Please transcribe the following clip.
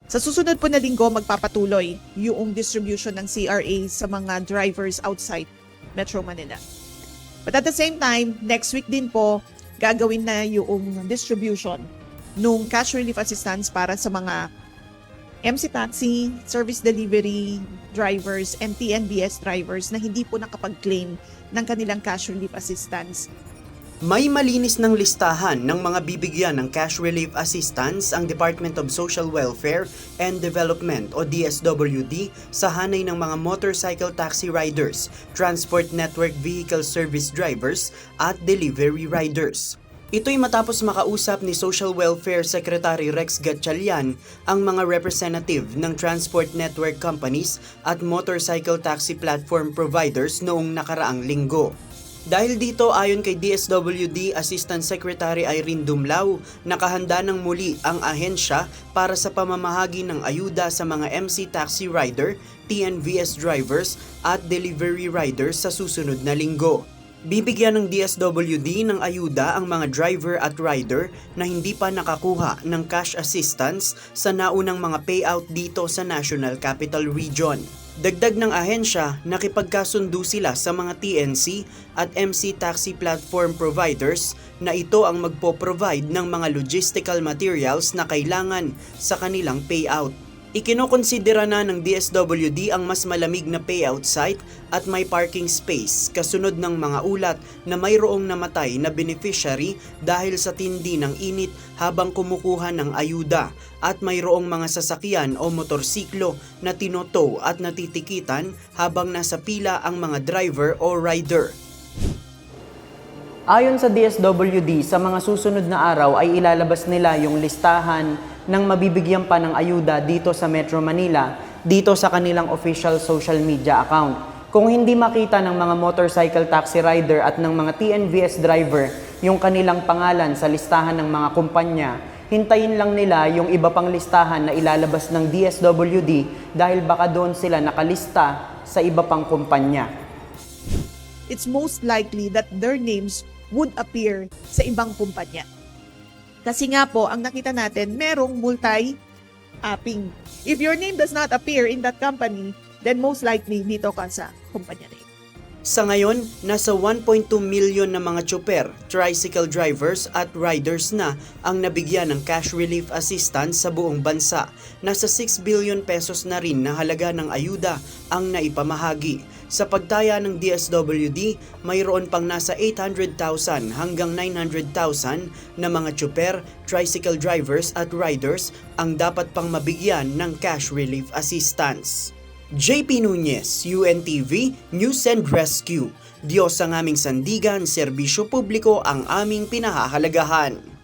Sa susunod po na linggo, magpapatuloy yung distribution ng CRA sa mga drivers outside Metro Manila. But at the same time, next week din po, gagawin na yung distribution nung cash relief assistance para sa mga MC Taxi, service delivery drivers, and TNVS drivers na hindi po nakapag-claim ng kanilang cash relief assistance. May malinis ng listahan ng mga bibigyan ng cash relief assistance ang Department of Social Welfare and Development o DSWD sa hanay ng mga motorcycle taxi riders, transport network vehicle service drivers at delivery riders. Ito'y matapos makausap ni Social Welfare Secretary Rex Gatchalian ang mga representative ng transport network companies at motorcycle taxi platform providers noong nakaraang linggo. Dahil dito, ayon kay DSWD Assistant Secretary Irene Dumlao, nakahanda ng muli ang ahensya para sa pamamahagi ng ayuda sa mga MC taxi rider, TNVS drivers at delivery riders sa susunod na linggo. Bibigyan ng DSWD ng ayuda ang mga driver at rider na hindi pa nakakuha ng cash assistance sa naunang mga payout dito sa National Capital Region. Dagdag ng ahensya, nakipagkasundo sila sa mga TNC at MC taxi platform providers na ito ang magpo-provide ng mga logistical materials na kailangan sa kanilang payout. Ikinokonsidera na ng DSWD ang mas malamig na payout site at may parking space kasunod ng mga ulat na mayroong namatay na beneficiary dahil sa tindi ng init habang kumukuha ng ayuda at mayroong mga sasakyan o motorsiklo na tinotow at natitikitan habang nasa pila ang mga driver o rider. Ayon sa DSWD, sa mga susunod na araw ay ilalabas nila yung listahan ng mabibigyan pa ng ayuda dito sa Metro Manila, dito sa kanilang official social media account. Kung hindi makita ng mga motorcycle taxi rider at ng mga TNVS driver yung kanilang pangalan sa listahan ng mga kumpanya, hintayin lang nila yung iba pang listahan na ilalabas ng DSWD dahil baka doon sila nakalista sa iba pang kumpanya. It's most likely that their names would appear sa ibang kumpanya. Kasi nga po, ang nakita natin, merong multi-apping. If your name does not appear in that company, then most likely dito ka sa kumpanya na yun. Sa ngayon, nasa 1.2 million na mga tsoper, tricycle drivers at riders na ang nabigyan ng cash relief assistance sa buong bansa. Nasa 6 billion pesos na rin na halaga ng ayuda ang naipamahagi. Sa pagtaya ng DSWD, mayroon pang nasa 800,000 hanggang 900,000 na mga tsoper, tricycle drivers at riders ang dapat pang mabigyan ng cash relief assistance. JP Nunez, UNTV, News and Rescue. Diyos ang aming sandigan, serbisyo publiko ang aming pinahahalagahan.